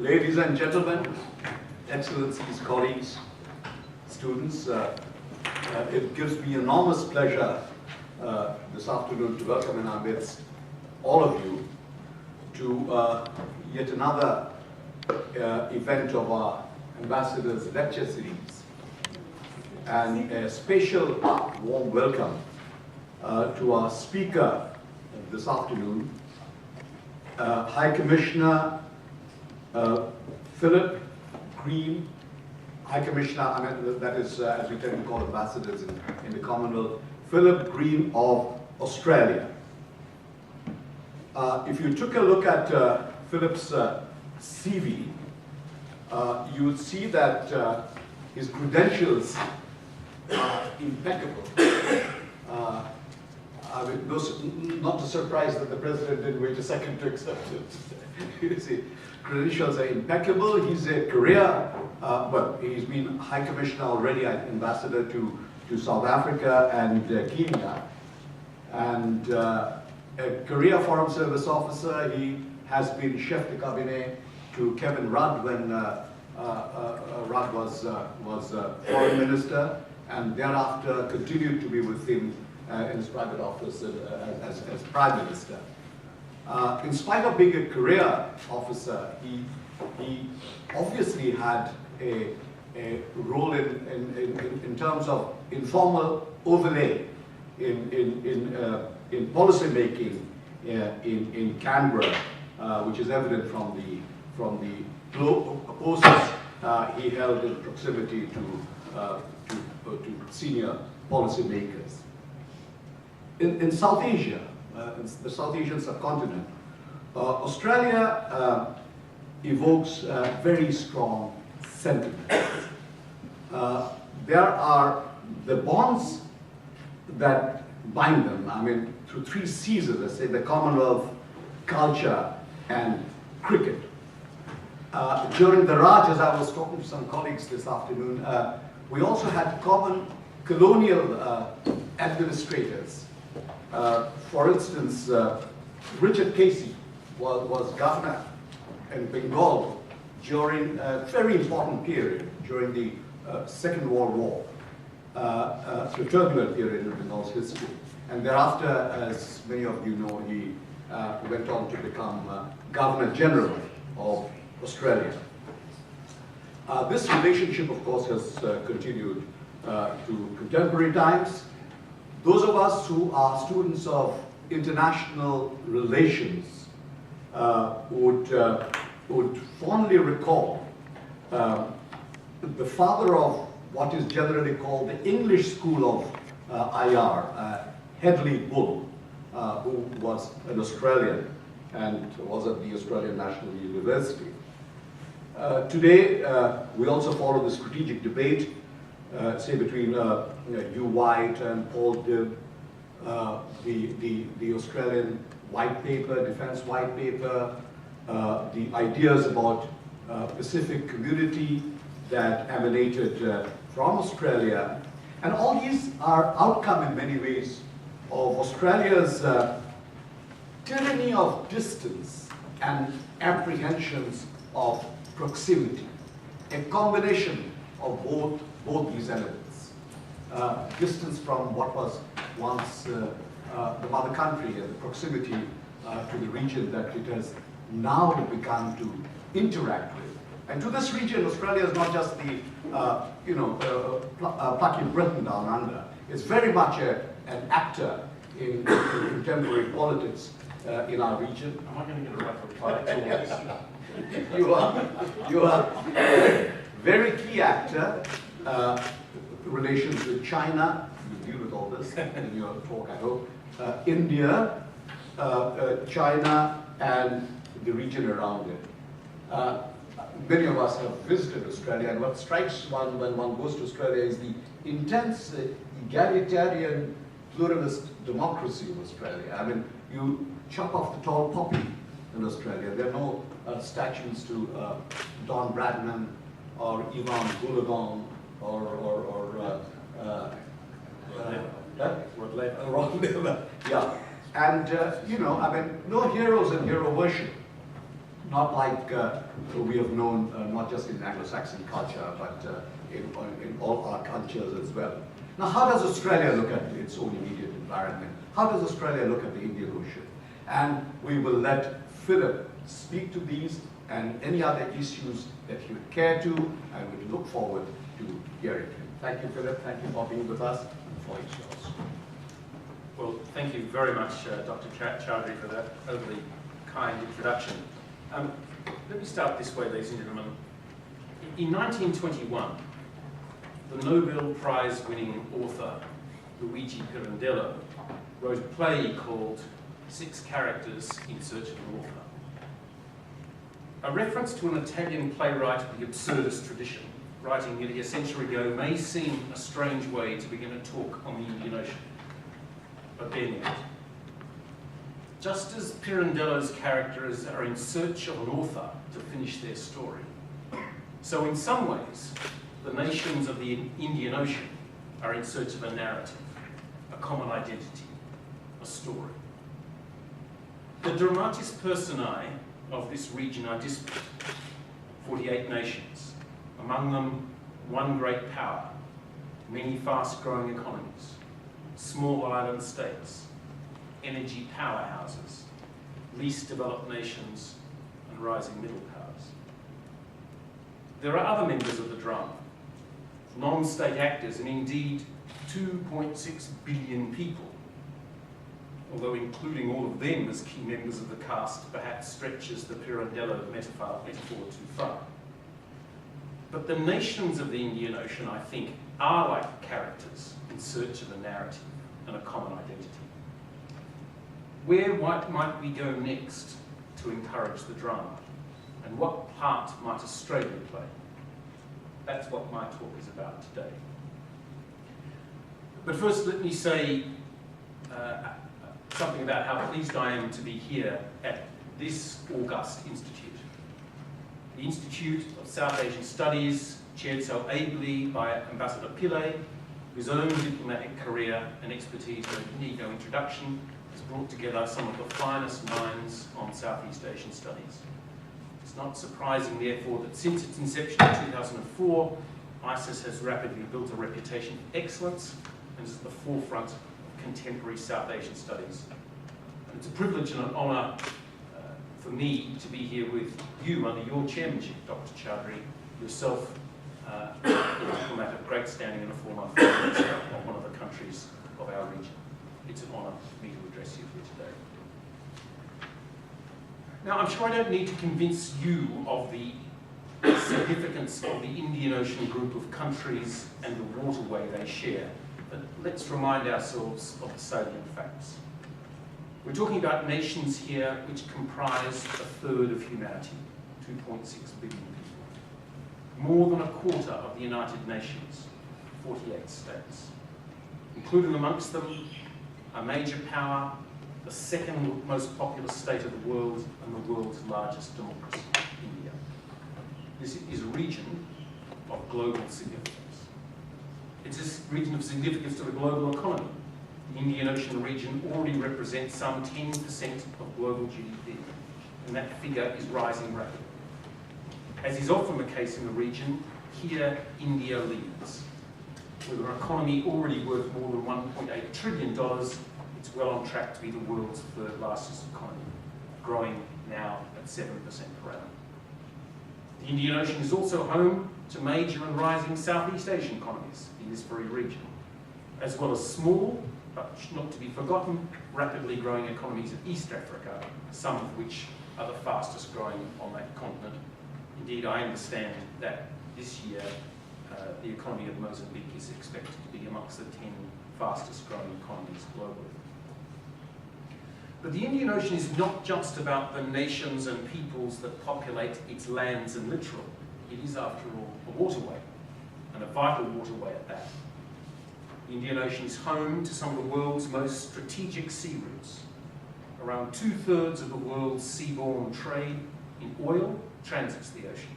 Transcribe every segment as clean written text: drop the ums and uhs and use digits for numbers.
Ladies and gentlemen, excellencies, colleagues, students, it gives me enormous pleasure this afternoon to welcome in our midst all of you to yet another event of our Ambassadors Lecture Series, and a special warm welcome to our speaker this afternoon, High Commissioner Philip Green, High Commissioner, that is, as we tend to call ambassadors in the Commonwealth, Philip Green of Australia. If you took a look at Philip's CV, you would see that his credentials are impeccable. I mean, not a surprise that the President didn't wait a second to accept it. You see, credentials are impeccable. He's a career, well, he's been High Commissioner already, Ambassador to South Africa and Kenya, and a career Foreign Service Officer. He has been Chef de Cabinet to Kevin Rudd when Rudd was Foreign Minister, and thereafter continued to be with him in his private office as Prime Minister. In spite of being a career officer, he obviously had a role in terms of informal overlay in policy making in Canberra, which is evident from the posts he held in proximity to senior policy makers. In South Asia, in the South Asian subcontinent, Australia evokes very strong sentiments. There are the bonds that bind them, I mean, through three C's, let's say, the Commonwealth, culture, and cricket. During the Raj, as I was talking to some colleagues this afternoon, we also had common colonial administrators. For instance, Richard Casey was governor in Bengal during a very important period, during the Second World War, a turbulent period in Bengal's history. And thereafter, as many of you know, he went on to become Governor General of Australia. This relationship, of course, has continued to contemporary times. Those of us who are students of international relations would fondly recall the father of what is generally called the English school of IR, Hedley Bull, who was an Australian and was at the Australian National University. Today, we also follow the strategic debate, say between Hugh White and Paul Dibb, the Australian white paper, defense white paper, the ideas about Pacific community that emanated from Australia. And all these are outcome in many ways of Australia's tyranny of distance and apprehensions of proximity, a combination of both these elements. Distance from what was once the mother country and the proximity to the region that it has now begun to interact with. And to this region, Australia is not just the plucky Britain down under. It's very much an actor in contemporary politics in our region. Am I going to get a right for You are a very key actor. Relations with China, you deal with all this in your talk, I hope. India, China, and the region around it. Many of us have visited Australia, and what strikes one when one goes to Australia is the intense egalitarian pluralist democracy of Australia. I mean, you chop off the tall poppy in Australia. There are no statues to Don Bradman or Ivan Goolagong or Rod Laver. Yeah. And, I mean, no heroes and hero worship. not like we have known, not just in Anglo-Saxon culture, but in all our cultures as well. Now, how does Australia look at its own immediate environment? How does Australia look at the Indian Ocean? And we will let Philip speak to these and any other issues that he would care to, and we look forward to hearing him. Thank you, Philip. Thank you for being with us and for each of us. Well, thank you very much, Dr. Chowdhury, for that overly kind introduction. Let me start this way, ladies and gentlemen. In 1921, the Nobel Prize-winning author Luigi Pirandello wrote a play called 6 Characters in Search of an Author. A reference to an Italian playwright of the absurdist tradition, writing nearly a century ago, may seem a strange way to begin a talk on the Indian Ocean. But bear with it. Just as Pirandello's characters are in search of an author to finish their story, so in some ways, the nations of the Indian Ocean are in search of a narrative, a common identity, a story. The dramatis personae of this region are disparate, 48 nations, among them one great power, many fast-growing economies, small island states, energy powerhouses, least developed nations, and rising middle powers. There are other members of the drama, non-state actors, and indeed 2.6 billion people, although including all of them as key members of the cast perhaps stretches the Pirandello metaphor too far. But the nations of the Indian Ocean, I think, are like characters in search of a narrative and a common identity. Where might we go next to encourage the drama? And what part might Australia play? That's what my talk is about today. But first, let me say something about how pleased I am to be here at this august institute. The Institute of South Asian Studies, chaired so ably by Ambassador Pillay, whose own diplomatic career and expertise need no introduction, has brought together some of the finest minds on Southeast Asian studies. It's not surprising, therefore, that since its inception in 2004, ISIS has rapidly built a reputation for excellence and is at the forefront of contemporary South Asian studies. And it's a privilege and an honour for me to be here with you under your chairmanship, Dr. Chowdhury, yourself a diplomat of great standing and a former foreign minister of one of the countries of our region. It's an honour for me to address you here today. Now, I'm sure I don't need to convince you of the significance of the Indian Ocean group of countries and the waterway they share, but let's remind ourselves of the salient facts. We're talking about nations here which comprise a third of humanity, 2.6 billion people. More than a quarter of the United Nations, 48 states. Including amongst them a major power, the second most populous state of the world, and the world's largest democracy, India. This is a region of global significance. It's a region of significance to the global economy. The Indian Ocean region already represents some 10% of global GDP, and that figure is rising rapidly. As is often the case in the region, here India leads. With an economy already worth more than $1.8 trillion, it's well on track to be the world's third largest economy, growing now at 7% per annum. The Indian Ocean is also home to major and rising Southeast Asian economies in this very region, as well as small, but not to be forgotten, rapidly growing economies of East Africa, some of which are the fastest growing on that continent. Indeed, I understand that this year the economy of Mozambique is expected to be amongst the 10 fastest growing economies globally. But the Indian Ocean is not just about the nations and peoples that populate its lands and littoral. It is, after all, a waterway, and a vital waterway at that. The Indian Ocean is home to some of the world's most strategic sea routes. Around 2/3 of the world's seaborne trade in oil transits the ocean.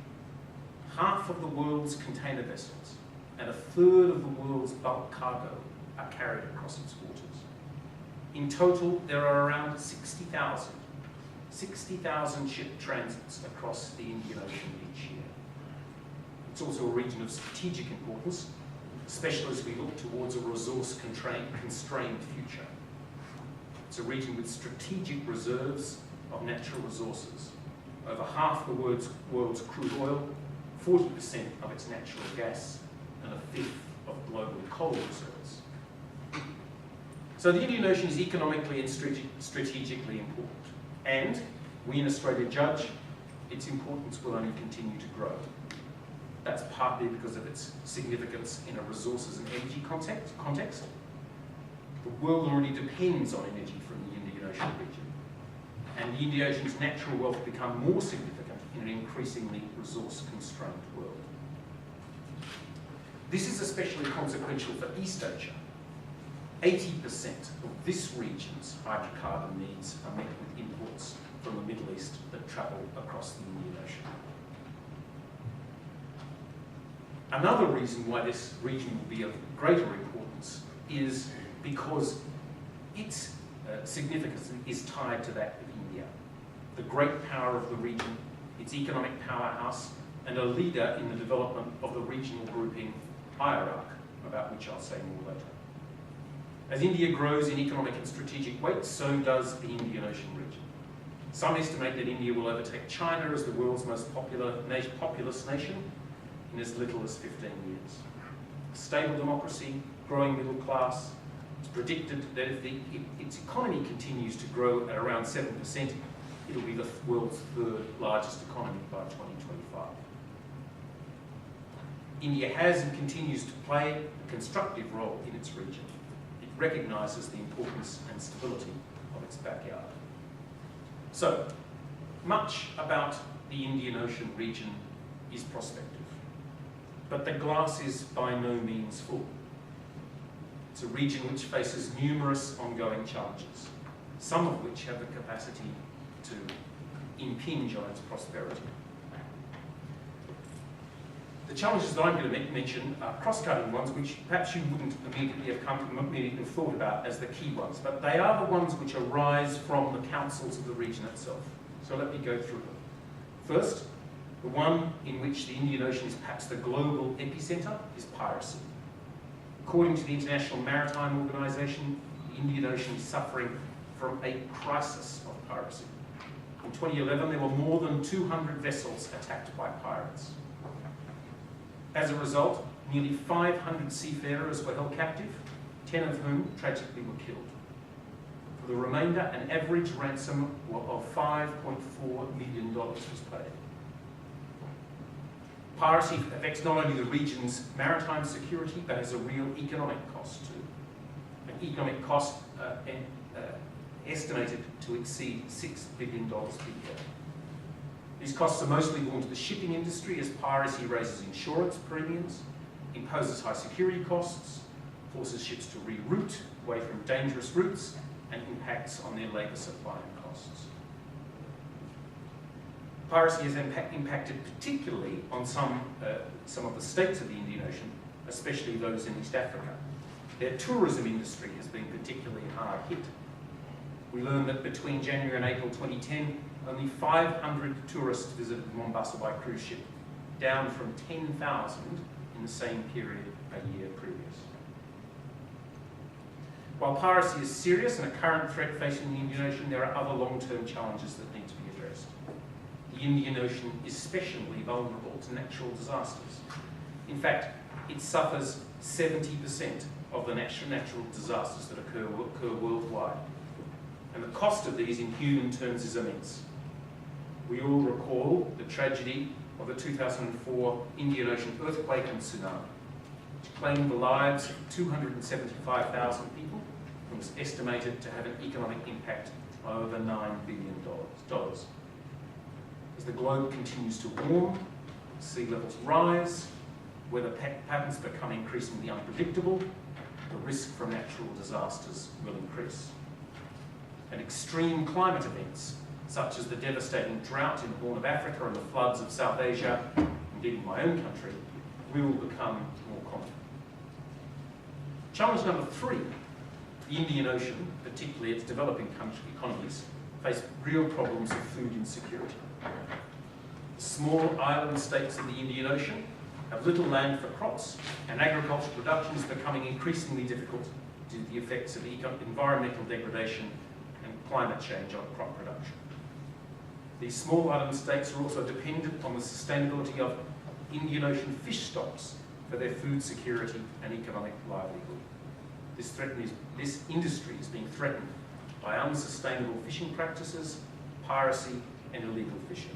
Half of the world's container vessels and 1/3 of the world's bulk cargo are carried across its waters. In total, there are around 60,000 60,000 ship transits across the Indian Ocean each year. It's also a region of strategic importance, especially as we look towards a resource-constrained future. It's a region with strategic reserves of natural resources. Over half the world's crude oil, 40% of its natural gas, and a fifth of global coal reserves. So the Indian Ocean is economically and strategically important. And we in Australia judge its importance will only continue to grow. That's partly because of its significance in a resources and energy context. The world already depends on energy from the Indian Ocean region. And the Indian Ocean's natural wealth become more significant in an increasingly resource-constrained world. This is especially consequential for East Asia. 80% of this region's hydrocarbon needs are met with imports from the Middle East that travel across the Indian Ocean. Another reason why this region will be of greater importance is because its significance is tied to that of India. The great power of the region, its economic powerhouse, and a leader in the development of the regional grouping IRAC, about which I'll say more later. As India grows in economic and strategic weight, so does the Indian Ocean region. Some estimate that India will overtake China as the world's most populous nation in as little as 15 years. Stable democracy, growing middle class. It's predicted that if its economy continues to grow at around 7%, it'll be the world's third largest economy by 2025. India has and continues to play a constructive role in its region. It recognises the importance and stability of its backyard. So, much about the Indian Ocean region is prospective. But the glass is by no means full. It's a region which faces numerous ongoing challenges, some of which have the capacity to impinge on its prosperity. The challenges that I'm going to mention are cross-cutting ones which perhaps you wouldn't immediately have thought about as the key ones, but they are the ones which arise from the councils of the region itself. So let me go through them. First, the one in which the Indian Ocean is perhaps the global epicentre is piracy. According to the International Maritime Organization, the Indian Ocean is suffering from a crisis of piracy. In 2011, there were more than 200 vessels attacked by pirates. As a result, nearly 500 seafarers were held captive, 10 of whom tragically were killed. For the remainder, an average ransom of $5.4 million was paid. Piracy affects not only the region's maritime security, but has a real economic cost too. An economic cost estimated to exceed $6 billion per year. These costs are mostly borne to the shipping industry as piracy raises insurance premiums, imposes high security costs, forces ships to reroute away from dangerous routes, and impacts on their labour supply and costs. Piracy has impacted particularly on some of the states of the Indian Ocean, especially those in East Africa. Their tourism industry has been particularly hard hit. We learned that between January and April 2010, only 500 tourists visited Mombasa by cruise ship, down from 10,000 in the same period a year previous. While piracy is serious and a current threat facing the Indian Ocean, there are other long-term challenges that need to be addressed. The Indian Ocean is especially vulnerable to natural disasters. In fact, it suffers 70% of the natural disasters that occur worldwide. And the cost of these in human terms is immense. We all recall the tragedy of the 2004 Indian Ocean earthquake and tsunami, which claimed the lives of 275,000 people and was estimated to have an economic impact of over $9 billion. As the globe continues to warm, sea levels rise, weather patterns become increasingly unpredictable, the risk from natural disasters will increase. And extreme climate events, such as the devastating drought in the Horn of Africa and the floods of South Asia, indeed in my own country, will become more common. Challenge number 3, the Indian Ocean, particularly its developing country economies, face real problems of food insecurity. The small island states of the Indian Ocean have little land for crops, and agricultural production is becoming increasingly difficult due to the effects of environmental degradation and climate change on crop production. These small island states are also dependent on the sustainability of Indian Ocean fish stocks for their food security and economic livelihood. This industry is being threatened by unsustainable fishing practices, piracy, and illegal fishing.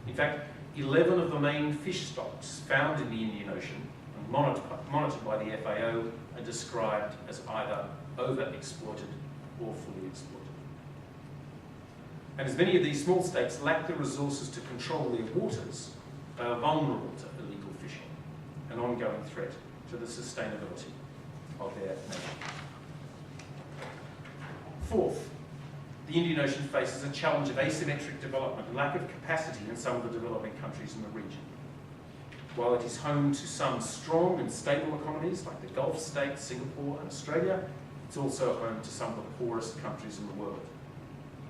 In fact, 11 of the main fish stocks found in the Indian Ocean and monitored by the FAO are described as either overexploited or fully exploited. And as many of these small states lack the resources to control their waters, they are vulnerable to illegal fishing, an ongoing threat to the sustainability of their nation. Fourth, the Indian Ocean faces a challenge of asymmetric development and lack of capacity in some of the developing countries in the region. While it is home to some strong and stable economies like the Gulf states, Singapore and Australia, it's also home to some of the poorest countries in the world.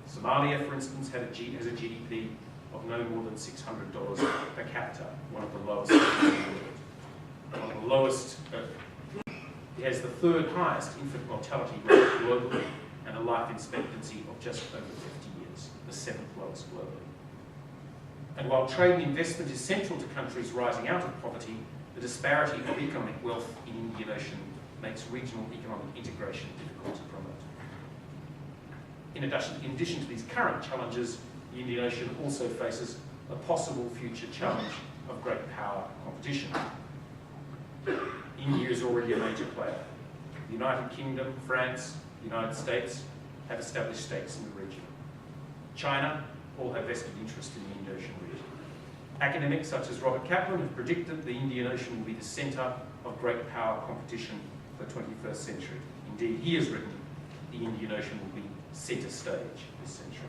Somalia, for instance, has a GDP of no more than $600 per capita, one of the lowest in the world. One of the lowest, it has the third highest infant mortality rate globally and a life expectancy of just over 50 years, the seventh lowest globally. And while trade and investment is central to countries rising out of poverty, the disparity of economic wealth in the Indian Ocean makes regional economic integration difficult to promote. In addition to these current challenges, the Indian Ocean also faces a possible future challenge of great power competition. India is already a major player. The United Kingdom, France, the United States have established stakes in the region. China all have vested interest in the Indian Ocean region. Academics such as Robert Kaplan have predicted the Indian Ocean will be the centre of great power competition for the 21st century. Indeed, he has written the Indian Ocean will be centre stage this century.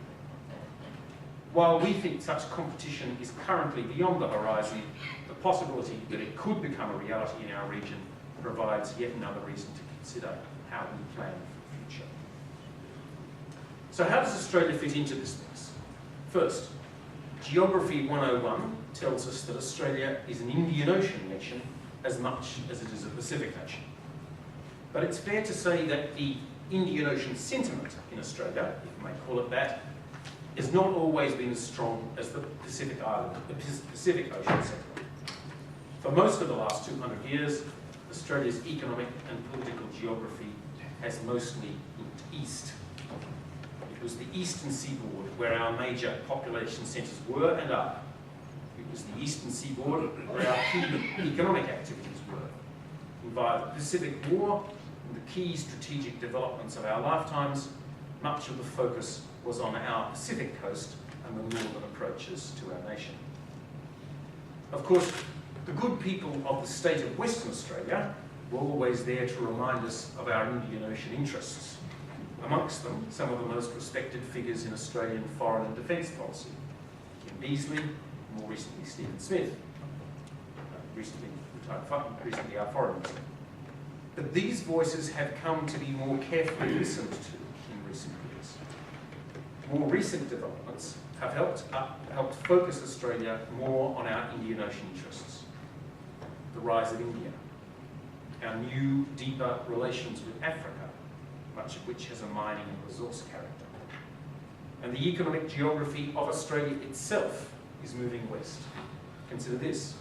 While we think such competition is currently beyond the horizon, the possibility that it could become a reality in our region provides yet another reason to consider how we plan for the future. So how does Australia fit into this mix? First, Geography 101 tells us that Australia is an Indian Ocean nation as much as it is a Pacific nation. But it's fair to say that the Indian Ocean sentiment in Australia, if you may call it that, has not always been as strong as the Pacific Ocean sentiment. For most of the last 200 years, Australia's economic and political geography has mostly looked east. It was the eastern seaboard where our major population centres were and are. It was the eastern seaboard where our key economic activities were. Via the Pacific War and the key strategic developments of our lifetimes, much of the focus was on our Pacific coast and the northern approaches to our nation. Of course, the good people of the state of Western Australia were always there to remind us of our Indian Ocean interests. Amongst them, some of the most respected figures in Australian foreign and defence policy. Kim Beazley, more recently Stephen Smith, recently our foreign minister. But these voices have come to be more carefully listened to in recent years. More recent developments have helped focus Australia more on our Indian Ocean interests. The rise of India, our new, deeper relations with Africa, much of which has a mining and resource character. And the economic geography of Australia itself is moving west. Consider this.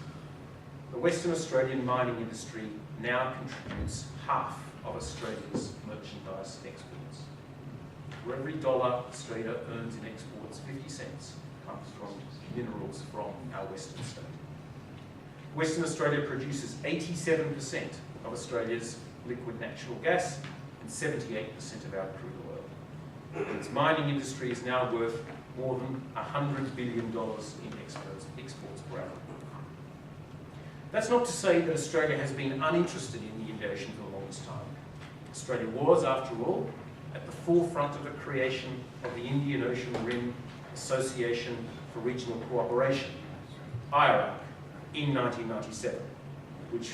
The Western Australian mining industry now contributes half of Australia's merchandise exports. For every dollar Australia earns in exports, 50 cents comes from minerals from our western state. Western Australia produces 87% of Australia's liquid natural gas and 78% of our crude oil. And its mining industry is now worth more than $100 billion in exports per annum. That's not to say that Australia has been uninterested in the Indian Ocean for the longest time. Australia was, after all, at the forefront of the creation of the Indian Ocean Rim Association for Regional Cooperation, IRAC, in 1997, which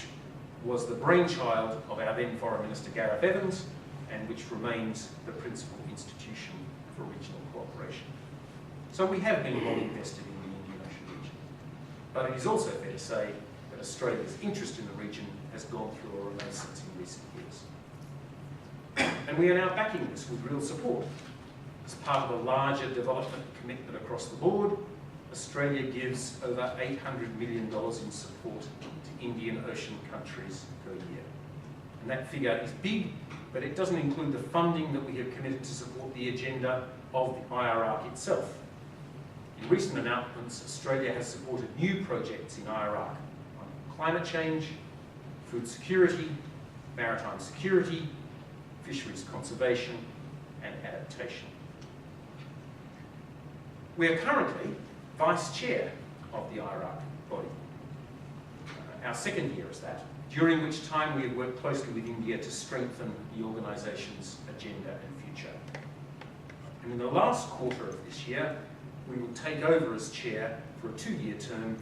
was the brainchild of our then Foreign Minister Gareth Evans, and which remains the principal institution for regional cooperation. So we have been long invested in the Indian Ocean region. But it is also fair to say that Australia's interest in the region has gone through a renaissance in recent years. And we are now backing this with real support. As part of a larger development commitment across the board, Australia gives over $800 million in support to Indian Ocean countries per year. And that figure is big, but it doesn't include the funding that we have committed to support the agenda of the IRAC itself. In recent announcements, Australia has supported new projects in IRAC on climate change, food security, maritime security, fisheries conservation, and adaptation. We are currently Vice Chair of the IRAC body, our second year as that, during which time we have worked closely with India to strengthen the organisation's agenda and future. And in the last quarter of this year, we will take over as Chair for a 2-year term,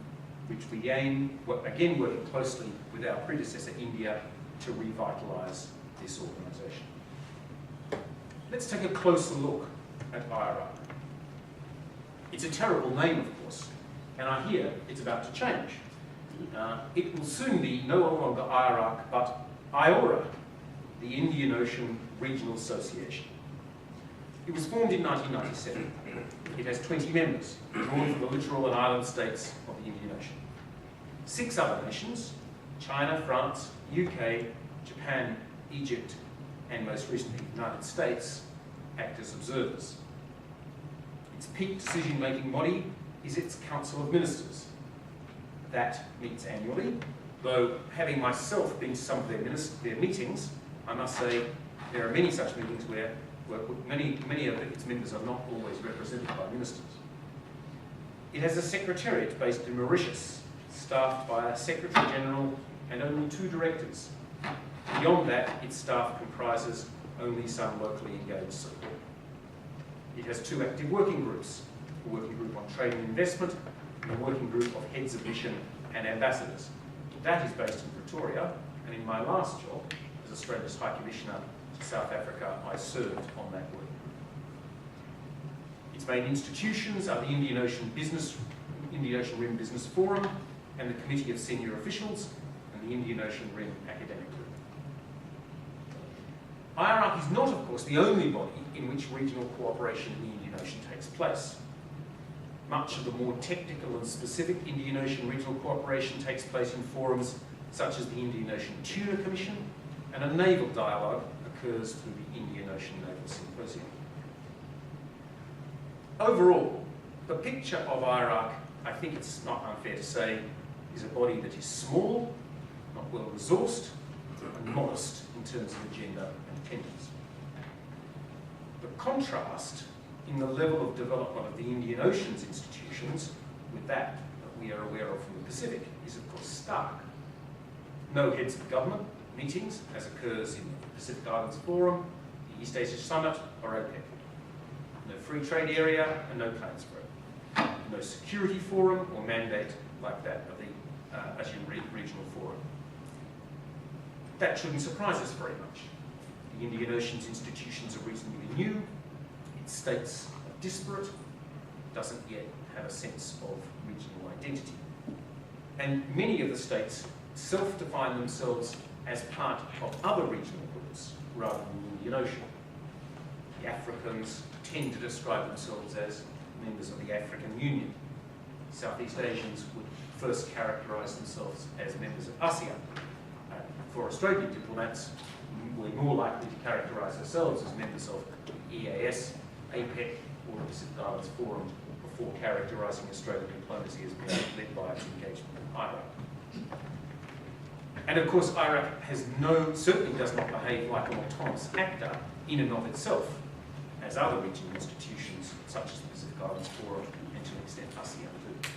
which we aim, again working closely with our predecessor India, to revitalise this organisation. Let's take a closer look at IRAC. It's a terrible name, of course, and I hear it's about to change. It will soon be no longer IRAC, but IORA, the Indian Ocean Regional Association. It was formed in 1997. It has 20 members, drawn from the littoral and island states of the Indian Ocean. 6 other nations, China, France, UK, Japan, Egypt, and most recently the United States, act as observers. Its peak decision-making body is its Council of Ministers. That meets annually, though having myself been to some of their meetings, I must say there are many such meetings where many of its members are not always represented by ministers. It has a secretariat based in Mauritius, staffed by a Secretary General and only 2 directors. Beyond that, its staff comprises only some locally engaged support. It has 2 active working groups, a working group on trade and investment, and a working group of heads of mission and ambassadors. That is based in Pretoria, and in my last job as Australia's High Commissioner to South Africa, I served on that working group. Its main institutions are the Indian Ocean Rim Business Forum and the Committee of Senior Officials and the Indian Ocean Rim Academic Group. IRAC is not, of course, the only body in which regional cooperation in the Indian Ocean takes place. Much of the more technical and specific Indian Ocean regional cooperation takes place in forums such as the Indian Ocean Tuna Commission, and a naval dialogue occurs through the Indian Ocean Naval Symposium. Overall, the picture of IRAC, I think it's not unfair to say, is a body that is small, not well resourced, and modest in terms of agenda and attendance. The contrast in the level of development of the Indian Ocean's institutions with that we are aware of from the Pacific is of course stark. No heads of government meetings, as occurs in the Pacific Islands Forum, the East Asia Summit, or OPEC. No free trade area and no plans for it. No security forum or mandate like that of the Asian Regional Forum. That shouldn't surprise us very much. The Indian Ocean's institutions are reasonably new, its states are disparate, doesn't yet have a sense of regional identity. And many of the states self-define themselves as part of other regional groups rather than the Indian Ocean. The Africans tend to describe themselves as members of the African Union. Southeast Asians would first characterise themselves as members of ASEAN. For Australian diplomats, we're more likely to characterise ourselves as members of the EAS, APEC, or the Pacific Islands Forum before characterising Australian diplomacy as being led by its engagement with IRAC. And of course, IRAC certainly does not behave like an autonomous actor in and of itself, as other regional institutions such as the Pacific Islands Forum and to an extent ASEAN do.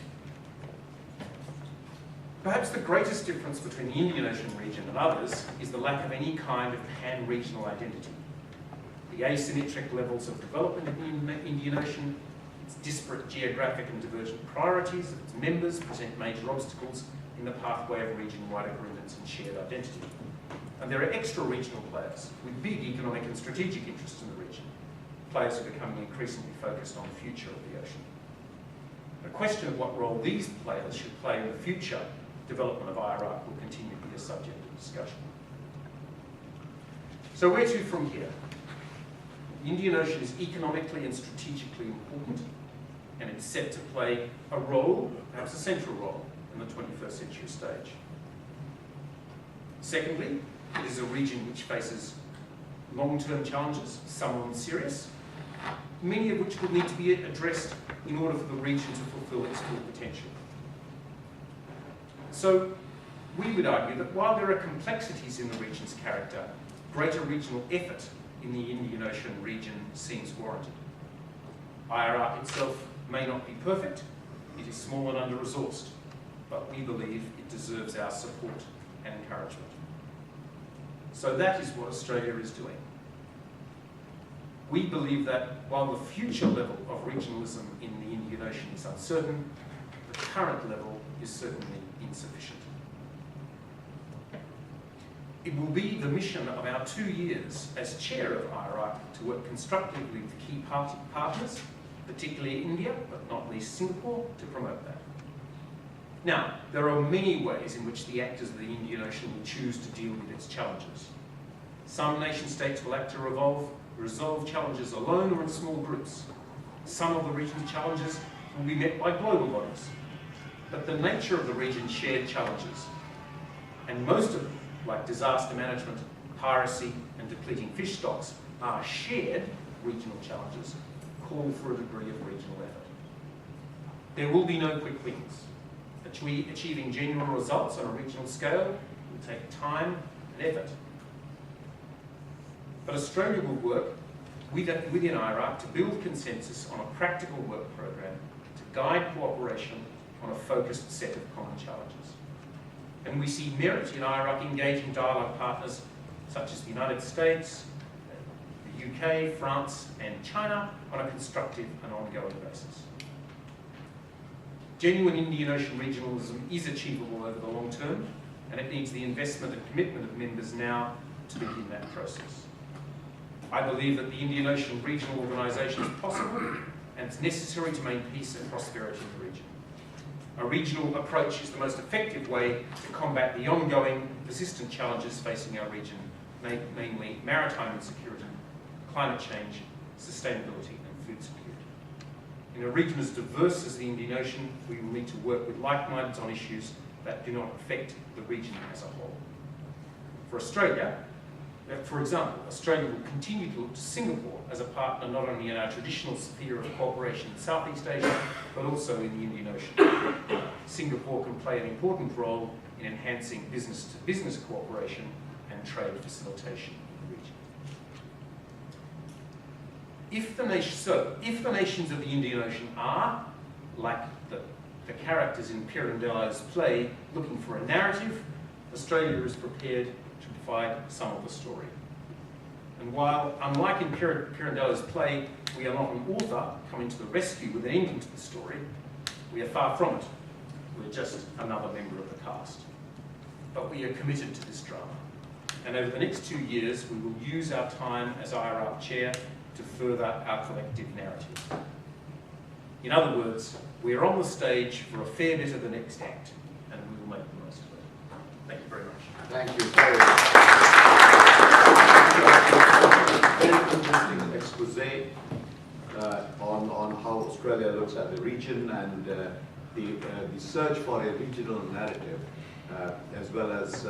Perhaps the greatest difference between the Indian Ocean region and others is the lack of any kind of pan-regional identity. The asymmetric levels of development in the Indian Ocean, its disparate geographic and divergent priorities of its members present major obstacles in the pathway of region-wide agreements and shared identity. And there are extra-regional players with big economic and strategic interests in the region, players are becoming increasingly focused on the future of the ocean. The question of what role these players should play in the future development of IRAC will continue to be a subject of discussion. So where to from here? The Indian Ocean is economically and strategically important, and it's set to play a role, perhaps a central role, in the 21st century stage. Secondly, it is a region which faces long-term challenges, some of them serious, many of which will need to be addressed in order for the region to fulfill its full potential. So, we would argue that while there are complexities in the region's character, greater regional effort in the Indian Ocean region seems warranted. IRAC itself may not be perfect, it is small and under-resourced, but we believe it deserves our support and encouragement. So that is what Australia is doing. We believe that while the future level of regionalism in the Indian Ocean is uncertain, the current level is certainly insufficient. It will be the mission of our 2 years as chair of IRAC to work constructively with key partners, particularly India, but not least Singapore, to promote that. Now, there are many ways in which the actors of the Indian Ocean will choose to deal with its challenges. Some nation states will act to resolve challenges alone or in small groups. Some of the region's challenges will be met by global bodies. But the nature of the region's shared challenges, and most of them, like disaster management, piracy, and depleting fish stocks, are shared regional challenges, call for a degree of regional effort. There will be no quick wins. Achieving genuine results on a regional scale will take time and effort. But Australia will work within IRAC to build consensus on a practical work program to guide cooperation on a focused set of common challenges. And we see merit in IRAC engaging dialogue partners such as the United States, the UK, France, and China on a constructive and ongoing basis. Genuine Indian Ocean regionalism is achievable over the long term, and it needs the investment and commitment of members now to begin that process. I believe that the Indian Ocean Regional Organisation is possible, and it's necessary to maintain peace and prosperity in the region. A regional approach is the most effective way to combat the ongoing, persistent challenges facing our region, namely maritime insecurity, climate change, sustainability, and food security. In a region as diverse as the Indian Ocean, we will need to work with like-mindeds on issues that do not affect the region as a whole. For Australia, for example, Australia will continue to look to Singapore as a partner not only in our traditional sphere of cooperation in Southeast Asia, but also in the Indian Ocean. Singapore can play an important role in enhancing business-to-business cooperation and trade facilitation in the region. If the nations of the Indian Ocean are, like the characters in Pirandello's play, looking for a narrative, Australia is prepared to provide some of the story. And while, unlike in Pirandello's play, we are not an author coming to the rescue with an ending to the story, we are far from it. We're just another member of the cast. But we are committed to this drama. And over the next 2 years, we will use our time as IRAC chair to further our collective narrative. In other words, we are on the stage for a fair bit of the next act, and we will make the most of it. Thank you very much. Thank you. Very interesting expose on how Australia looks at the region and the search for a regional narrative, as well as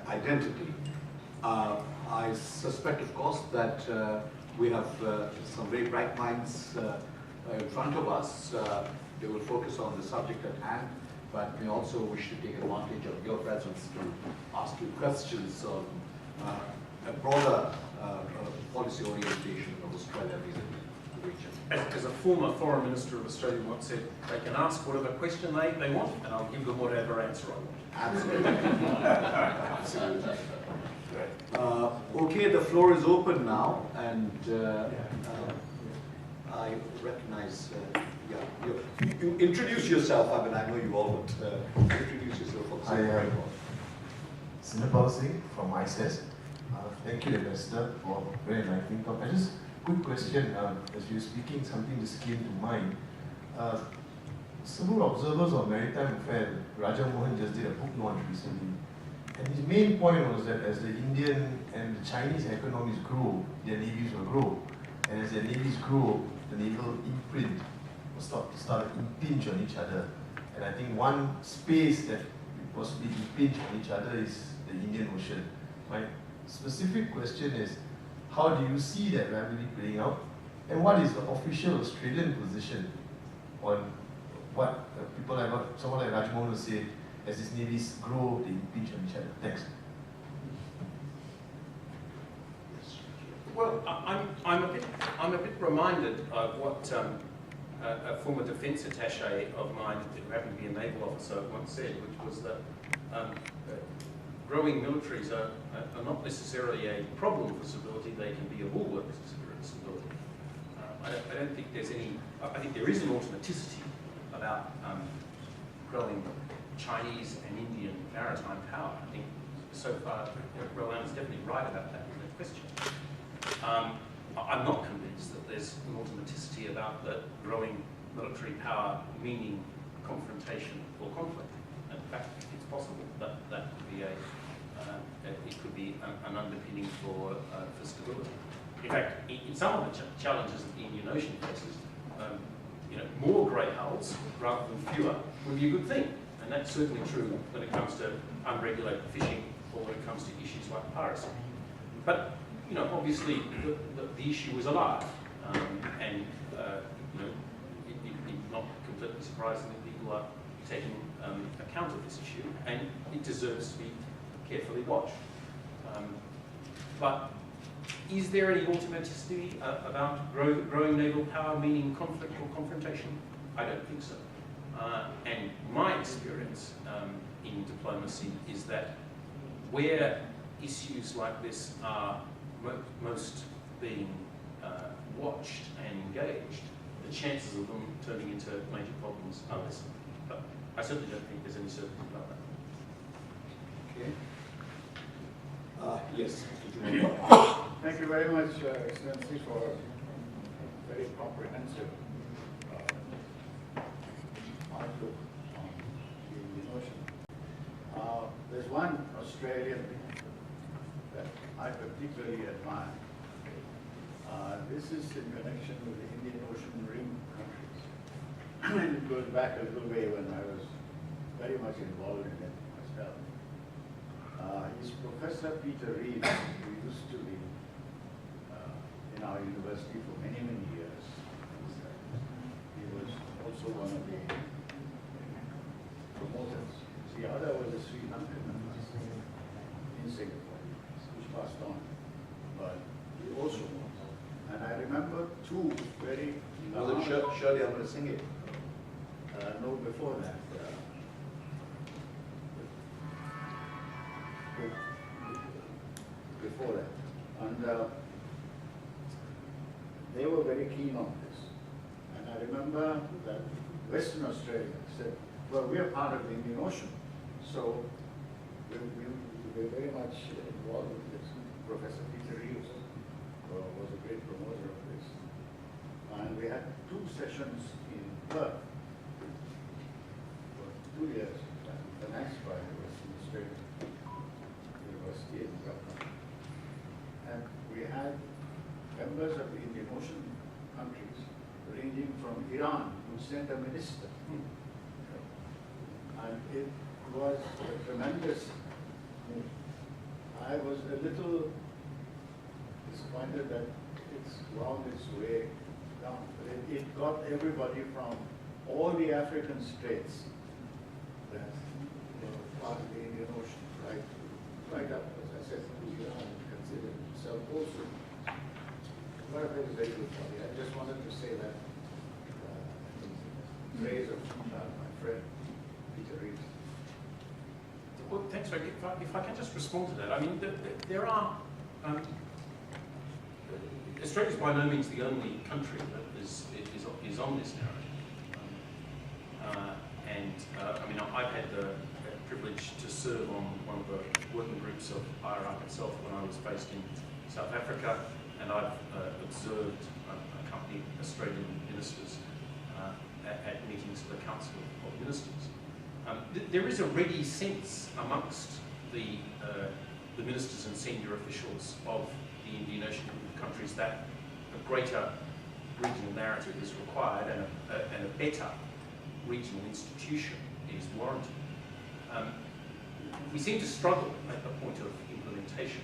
identity. I suspect, of course, that we have some very bright minds in front of us. They will focus on the subject at hand, but we also wish to take advantage of your presence to ask you questions on a broader policy orientation of Australia vis-a-vis the region. As a former foreign minister of Australia once said, they can ask whatever question they want, and I'll give them whatever answer I want. Absolutely. Absolutely. Okay, the floor is open now, and I recognize, you introduce yourself. I mean, I know you all, but introduce yourself. I am Senior Policy from ICES. Thank you, Ambassador, for very enlightening comments. quick question. As you were speaking, something just came to mind. Several observers of maritime affairs, Raja Mohan just did a book launch recently. And his main point was that as the Indian and the Chinese economies grow, their navies will grow. And as their navies grow, the naval imprint will start to impinge on each other. And I think one space that will possibly impinge on each other is the Indian Ocean. My specific question is, how do you see that rapidly playing out? And what is the official Australian position on what people like someone like Rajmohan will say, as these navies grow, they impinge on each other? Thanks. Well, I'm a bit reminded of what a former defence attaché of mine, who happened to be a naval officer, once said, which was that growing militaries are not necessarily a problem for stability; they can be a bulwark for stability. I don't think there's any. I think there is an automaticity about growing Chinese and Indian maritime power. I think so far, Roland is definitely right about that question. I'm not convinced that there's an automaticity about the growing military power meaning confrontation or conflict. In fact, it's possible that that could be it could be an underpinning for stability. In fact, in some of the challenges that the Indian Ocean faces, more grey hulls rather than fewer would be a good thing, and that's certainly true when it comes to unregulated fishing or when it comes to issues like piracy. But obviously the issue is alive, and it's not completely surprising that people are taking account of this issue, and it deserves to be carefully watched. But is there any automaticity about growing naval power meaning conflict or confrontation? I don't think so. And my experience in diplomacy is that where issues like this are most being watched and engaged, the chances of them turning into major problems are less. But I certainly don't think there's any certainty about that. Okay. Yes. Thank you very much, Excellency, for a very comprehensive outlook on the Indian Ocean. There's one Australian that I particularly admire. This is in connection with the Indian Ocean ring countries. And it goes back a little way when I was very much involved in it myself. He's Professor Peter Reed, who used to be in our university for many, many years. He was also one of the promoters. The other was a Sri Lankan in Singapore, who's passed on. But he also was. And I remember two very Was it Shirley Amarasinghe? no, before that. Before that. And they were very keen on this. And I remember that Western Australia said, well, we are part of the Indian Ocean. So we're very much involved with this. Professor Peter Reeves was a great promoter of this. And we had 2 sessions in Perth for 2 years, financed by the Western Australia University in Melbourne. And we had members of the Indian Ocean countries, ranging from Iran, who sent a minister. And it was a tremendous move. I was a little disappointed that it's wound its way down. But it got everybody from all the African states that were part of the Indian Ocean, right up, as I said, to Iran, considered itself also. But it was very good for me. I just wanted to say that in praise of my friend, Peter Reeves. Well, thanks, Rick. If I can just respond to that, I mean, there are. Australia is by no means the only country that is on this narrative. I mean, I've had the privilege to serve on one of the working groups of IRAC itself when I was based in South Africa, and I've observed accompanied Australian ministers at meetings of the Council of Ministers. There is a ready sense amongst the ministers and senior officials of the Indian Ocean group of countries that a greater regional narrative is required and a better regional institution is warranted. We seem to struggle at the point of implementation,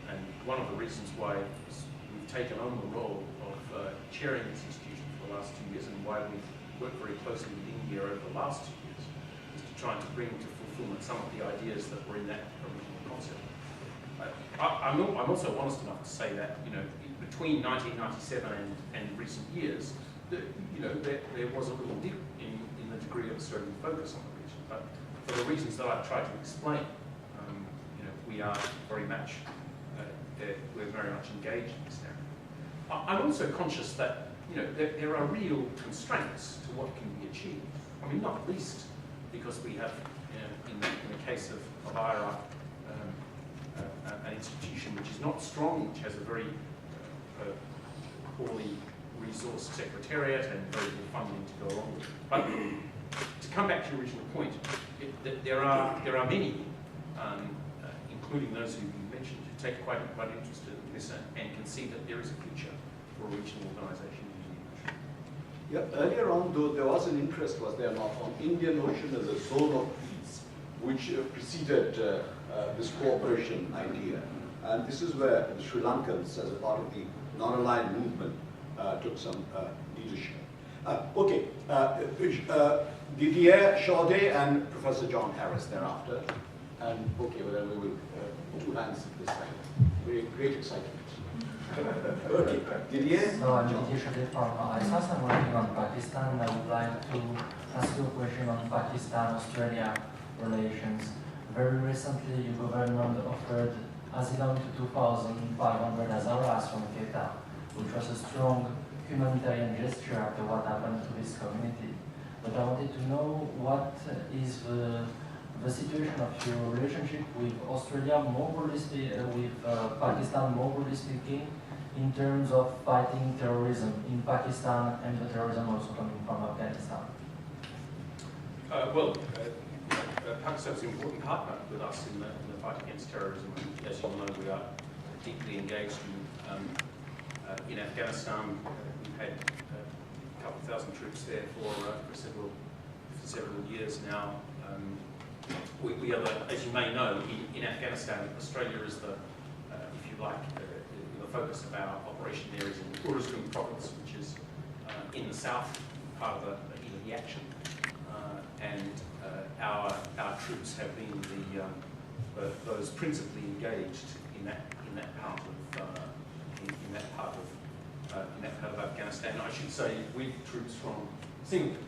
and one of the reasons why we've taken on the role of chairing this institution for the last 2 years, and why we've worked very closely with India over the last 2 years, is to try to bring to fulfillment some of the ideas that were in that original concept. I'm also honest enough to say that, you know, between 1997 and recent years, there was a little dip in the degree of Australian focus on the region. But for the reasons that I've tried to explain, we are very much, we're very much engaged in this narrative. I'm also conscious that, there are real constraints to what can be achieved. I mean, not least because we have, in the case of IRA, an institution which is not strong, which has a very poorly resourced secretariat and very little funding to go along with it. But to come back to your original point, there are many, including those who you mentioned, who take quite interest in this and can see that there is a future for a regional organisation in the Indian Ocean. Yeah, earlier on, though, there was an interest, was there not, on Indian Ocean as a zone of peace, which preceded this cooperation idea. And this is where the Sri Lankans, as a part of the non-aligned movement, took some leadership. Okay, Didier Chaudet and Professor John Harris thereafter. And okay, well then we will, two hands this time. Great excitement. Okay, Didier? So I'm Didier Chaudet from ISAS. I'm working on Pakistan. I would like to ask you a question on Pakistan-Australia relations. Very recently, your government offered asylum to 2,500 Hazaras from Quetta, which was a strong humanitarian gesture after what happened to this community. But I wanted to know what is the situation of your relationship with Australia, more broadly with Pakistan, more broadly speaking, in terms of fighting terrorism in Pakistan and the terrorism also coming from Afghanistan. Pakistan is an important partner with us in the fight against terrorism. And as you all know, we are deeply engaged in Afghanistan. We've had a couple of thousand troops there for several years now. We are, as you may know, in Afghanistan, Australia is the, if you like, the focus of our operation there is in the Uruzgan province, which is in the south part of the action. Our troops have been those principally engaged in that part of Afghanistan. I should say we have troops from Singapore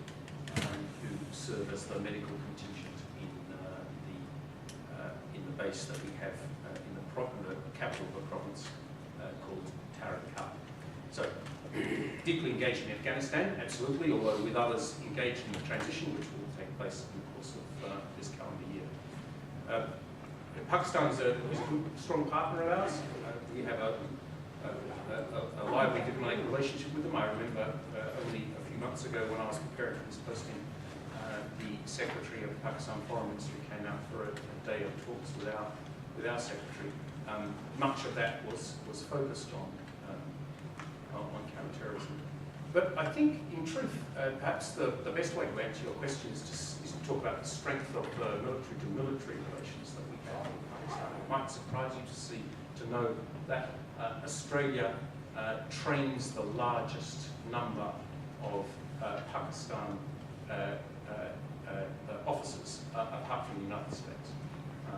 who serve as the medical contingent in the base that we have in the capital of the province called Tarakat. So deeply engaged in Afghanistan, absolutely, although with others engaged in the transition, which will take place in the course of this calendar year. Pakistan is a good, strong partner of ours. We have a lively diplomatic relationship with them. I remember only a few months ago when I was preparing for this posting, the Secretary of the Pakistan Foreign Ministry came out for a day of talks with our Secretary. Much of that was focused on counterterrorism. But I think, in truth, perhaps the best way to answer your question is to talk about the strength of the military-to-military relations that we have with Pakistan. It might surprise you to know that Australia trains the largest number of Pakistan officers, apart from the United States. I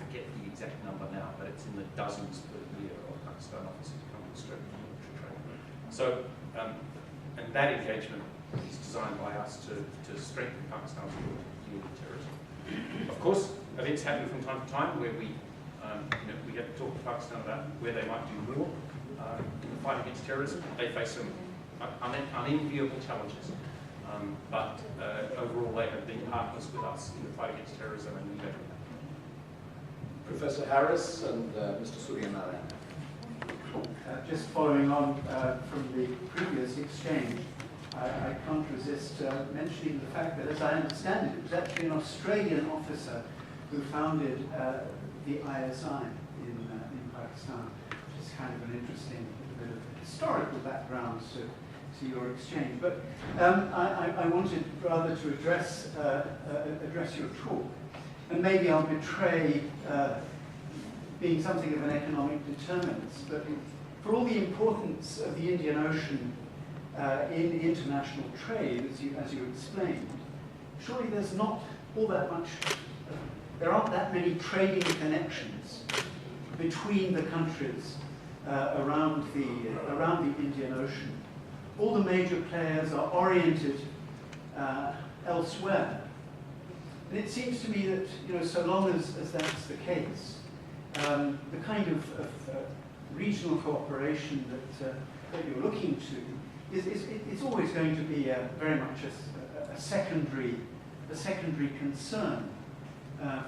forget the exact number now, but it's in the dozens per year of Pakistan officers come to Australian military training. So, and that engagement is designed by us to strengthen Pakistan's deal with terrorism. Of course, events happen from time to time where we have to talk to Pakistan about where they might do more in the fight against terrorism. They face some unenviable challenges. But overall, they have been partners with us in the fight against terrorism, and we value that. Professor Harris and Mr. Suryanarayan. Just following on from the previous exchange, I can't resist mentioning the fact that, as I understand it, it was actually an Australian officer who founded the ISI in Pakistan, which is kind of an interesting bit of historical background to your exchange. But I wanted rather to address your talk, and maybe I'll betray being something of an economic determinist, but for all the importance of the Indian Ocean in international trade, as you explained, surely there's not all that much, there aren't that many trading connections between the countries around the Indian Ocean. All the major players are oriented elsewhere. And it seems to me that, you know, so long as that's the case, the kind of regional cooperation that you're looking to is always going to be very much a secondary concern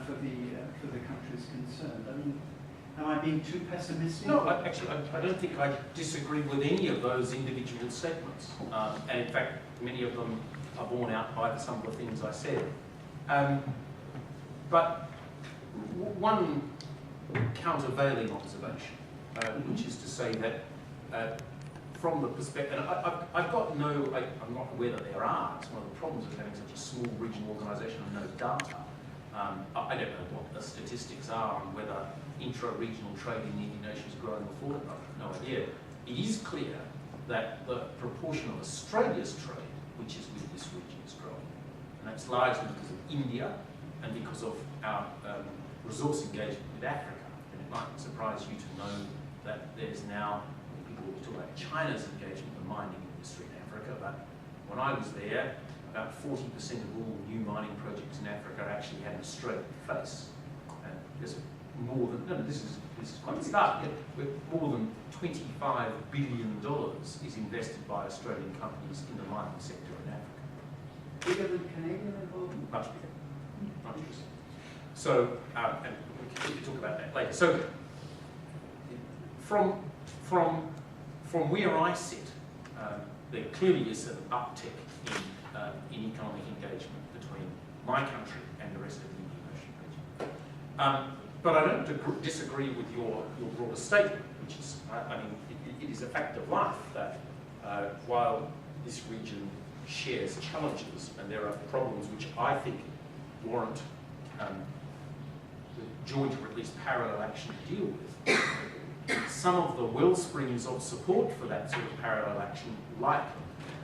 for the countries concerned. I mean, am I being too pessimistic? No, actually, I don't think I disagree with any of those individual statements. And in fact, many of them are borne out by some of the things I said. But one countervailing observation, which is to say that from the perspective, and I've got no, I'm not aware that there are, it's one of the problems of having such a small regional organisation and no data. I don't know what the statistics are on whether intra-regional trade in the Indian Ocean is growing or falling, I've no idea. It is clear that the proportion of Australia's trade, which is with this region, is growing. And that's largely because of India and because of our resource engagement with Africa. And it might surprise you to know that there's now, people will talk about China's engagement in the mining industry in Africa, but when I was there, about 40% of all new mining projects in Africa actually had an Australian face. And there's more than, no, this is quite a start, with more than $25 billion is invested by Australian companies in the mining sector in Africa. Bigger than Canadian involvement? Much bigger. Much bigger. So, and we can talk about that later. So, from where I sit, there clearly is an uptick in economic engagement between my country and the rest of the Indian Ocean region. But I don't disagree with your broader statement, which is, I mean, it is a fact of life that while this region shares challenges, and there are problems which I think warrant joint or at least parallel action to deal with, some of the wellsprings of support for that sort of parallel action, like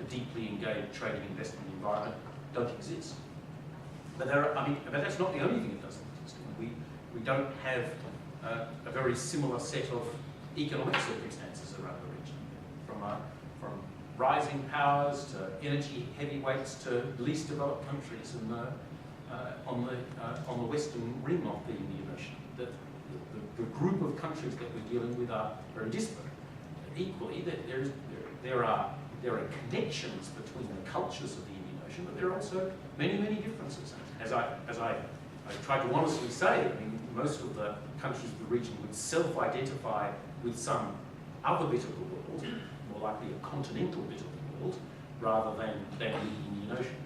a deeply engaged trading investment environment, don't exist. But but that's not the only thing that doesn't exist. We don't have a very similar set of economic circumstances around the region, from rising powers to energy heavyweights to least developed countries in on the western rim of the Indian Ocean. The group of countries that we're dealing with are very disparate. Equally, there are connections between the cultures of the Indian Ocean, but there are also many, many differences. As I tried to honestly say, I mean, most of the countries of the region would self-identify with some other bit of the world, more likely a continental bit of the world, rather than the Indian Ocean.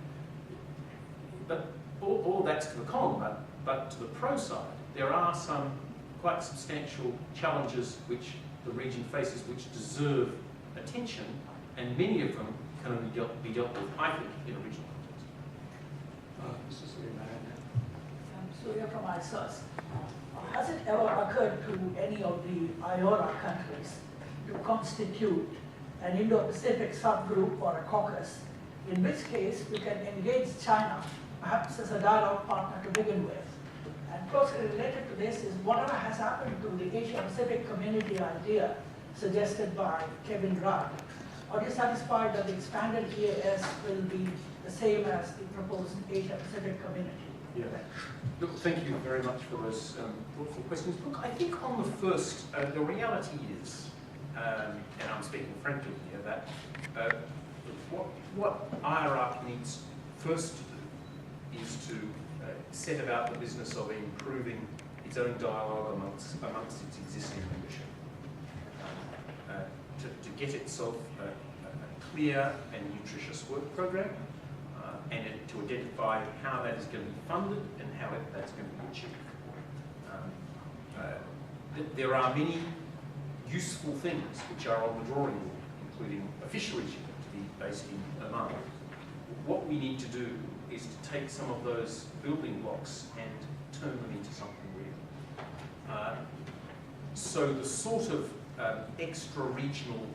But all that's to the con, but to the pro side, there are some quite substantial challenges which the region faces which deserve attention, and many of them can only be dealt with, I think, in a regional context. Mr. Surya from ISOS. Has it ever occurred to any of the IORA countries to constitute an Indo-Pacific subgroup or a caucus, in which case you can engage China, perhaps as a dialogue partner to begin with? And closely related to this is whatever has happened to the Asia-Pacific community idea suggested by Kevin Rudd. Are you satisfied that the expanded EAS will be the same as the proposed Asia-Pacific community? Yeah. Look, thank you very much for those thoughtful questions. Look, I think on the first, the reality is, and I'm speaking frankly here, that what IRAP needs first to do is to set about the business of improving its own dialogue amongst its existing membership. to get itself a clear and nutritious work program, and to identify how that is going to be funded and how that's going to be achieved. There are many useful things which are on the drawing board, including a fisheries unit to be based in Oman. What we need to do is to take some of those building blocks and turn them into something real. So the sort of extra-regional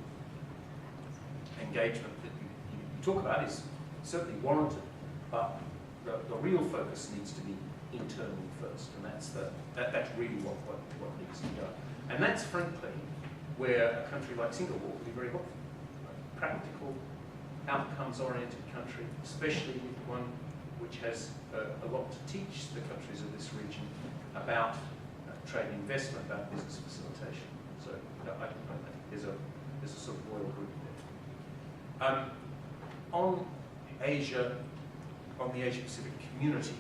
engagement that you talk about is certainly warranted, but the real focus needs to be internally first, and that's really what needs to go. And that's frankly where a country like Singapore would be very helpful. Practical, outcomes-oriented country, especially one which has a lot to teach the countries of this region about trade and investment, about business facilitation. So I think there's a sort of royal group there. On the Asia Pacific community,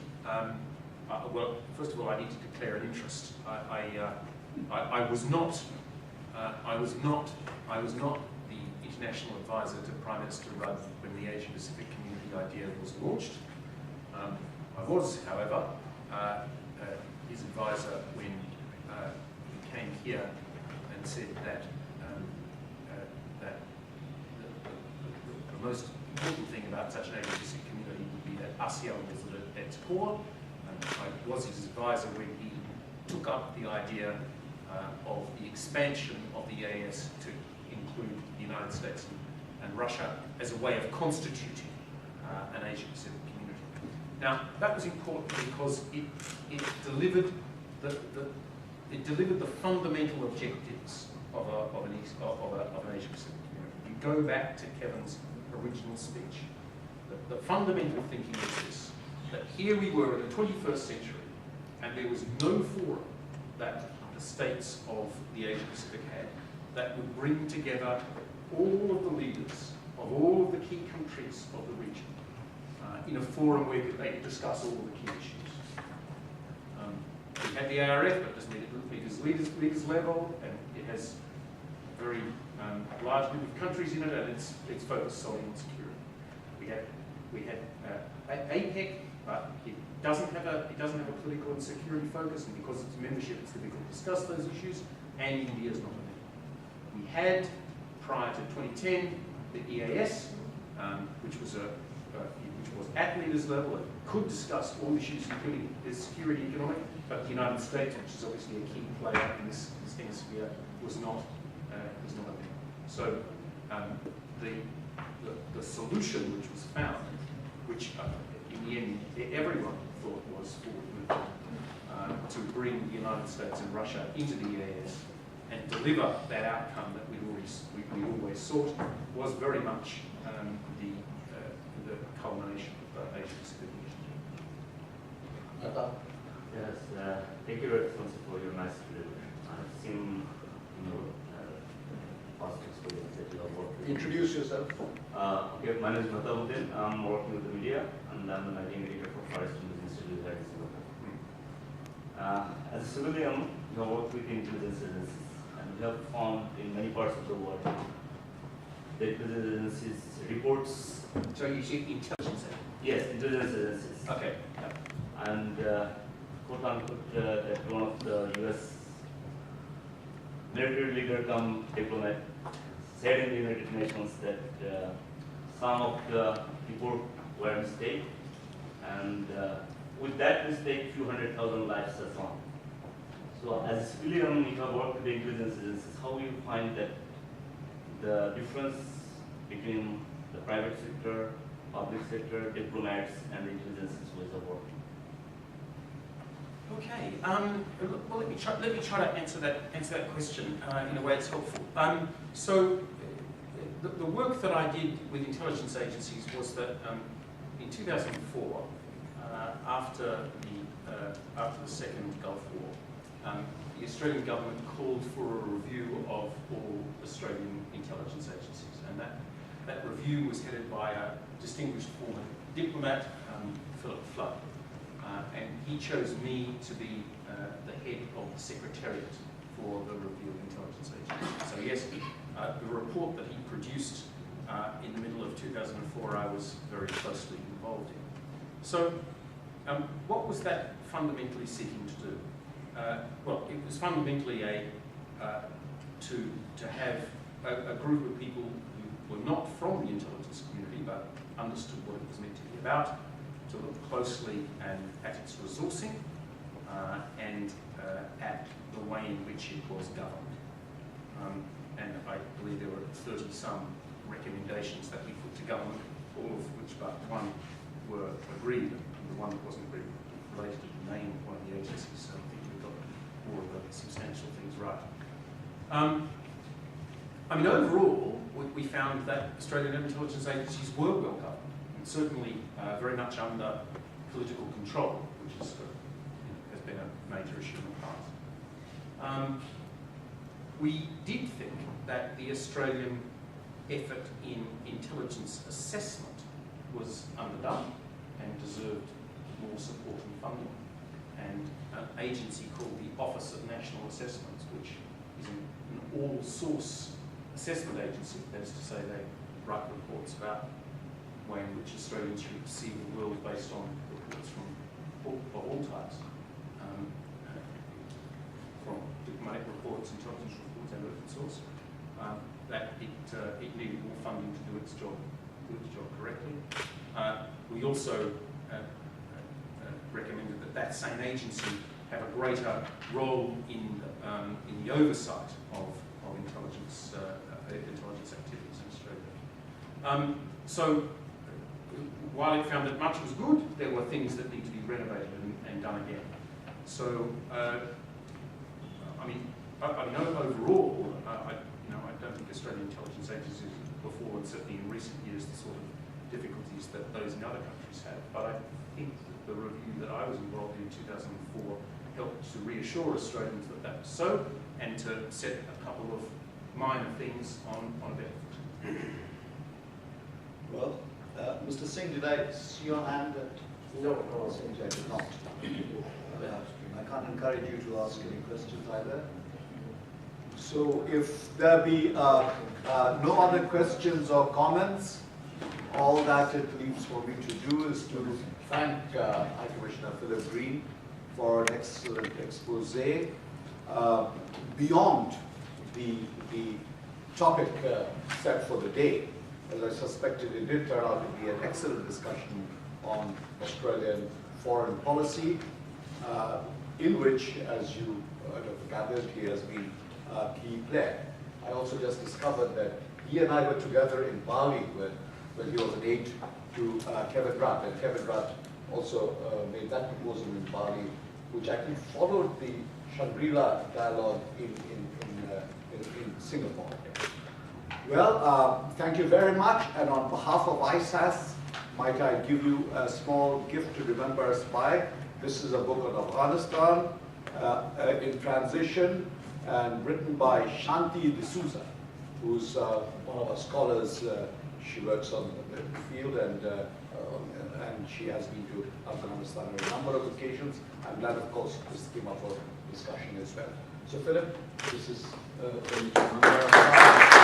well, first of all, I need to declare an interest. I was not the international advisor to Prime Minister Rudd when the Asia Pacific community idea was launched. I was, however, his advisor when he came here and said that the most important thing about such an Asia Pacific community would be that ASEAN was at its core. I was his advisor when he took up the idea of the expansion of the EAS to include the United States and Russia as a way of constituting an Asia Pacific community. Now, that was important because it delivered the fundamental objectives of an Asia Pacific community. You go back to Kevin's original speech. The fundamental thinking is this, that here we were in the 21st century, and there was no forum that the states of the Asia Pacific had that would bring together all of the leaders of all of the key countries of the region in a forum where they could discuss all of the key issues. We had the ARF, but it doesn't meet its leaders level, and it has a very large group of countries in it, and it's focused solely on security. We had APEC, but it doesn't have a political and security focus, and because it's membership, it's difficult to discuss those issues. And India is not a member. We had prior to 2010 the EAS, which was at leaders level and could discuss all issues, including security, economic. But the United States, which is obviously a key player in this hemisphere, was not a member. So the solution which was found, which in the end everyone thought was forward moving, to bring the United States and Russia into the EAS and deliver that outcome that we always sought, was very much the culmination of the Asia Pacific Initiative. Yes, thank you, Excellency, for your nice presentation. I've seen past experience that you have worked with. Introduce yourself. Okay, my name is Matabuddin. I'm working with the media, and I'm the managing editor for Piracy Institute here in Singapore. As a civilian, you have worked with intelligence agencies, and we have found in many parts of the world the intelligence agencies reports. So you see intelligence agencies? Yes, intelligence agencies. Okay. And quote unquote, that one of the US military leader come diplomat said in the United Nations that some of the people were a mistake, and with that mistake, few 100,000 lives are gone. So as a civilian, you have worked with the intelligence agencies, how you find that the difference between the private sector, public sector, diplomats, and the intelligence ways of working? Okay. Well, let me try to answer that question in a way that's helpful. So, the work that I did with intelligence agencies was that in 2004, after the Second Gulf War, the Australian government called for a review of all Australian intelligence agencies, and that review was headed by a distinguished former diplomat, Philip Flood. And he chose me to be the head of the secretariat for the review of intelligence agencies. So yes, The report that he produced in the middle of 2004, I was very closely involved in. So, what was that fundamentally seeking to do? Well, it was fundamentally to have a group of people who were not from the intelligence community but understood what it was meant to be about, to look closely at its resourcing and at the way in which it was governed. And I believe there were 30-some recommendations that we put to government, all of which but one were agreed, and the one that wasn't agreed related to the name of one of the agencies, so I think we got more of the substantial things right. I mean, overall, we found that Australian intelligence agencies were well governed, and certainly very much under political control, which is, has been a major issue in the past. We did think that the Australian effort in intelligence assessment was underdone and deserved more support and funding. And an agency called the Office of National Assessments, which is an all-source assessment agency, that is to say they write reports about the way in which Australians should perceive the world based on reports from all types, from diplomatic reports, intelligence reports, and open source, that it needed more funding to do its job correctly. We also recommended that that same agency have a greater role in the oversight of intelligence activities in Australia. So while it found that much was good, there were things that need to be renovated and done again. So I mean, overall, I don't think Australian intelligence agencies before, and certainly in recent years, the sort of difficulties that those in other countries have. But I think that the review that I was involved in 2004 helped to reassure Australians that that was so, and to set a couple of minor things on a better foot. Well, Mr. Singh, did I see your hand? No, I did not. I can't encourage you to ask any questions either. So if there be no other questions or comments, all that it leaves for me to do is to thank High Commissioner Philip Green for an excellent expose. Beyond the topic set for the day, as I suspected, it did turn out to be an excellent discussion on Australian foreign policy, in which, as you have gathered, he has been a key player. I also just discovered that he and I were together in Bali when he was an aide to Kevin Rudd, and Kevin Rudd also made that proposal in Bali, which actually followed the Shangri-La dialogue in Singapore. Well, thank you very much, and on behalf of ISAS, might I give you a small gift to remember us by. This is a book on Afghanistan in transition, and written by Shanti D'Souza, who's one of our scholars. She works on the field, and she has been to Afghanistan on a number of occasions. I'm glad, of course, this came up for discussion as well. So, Philip, this is for you to remember.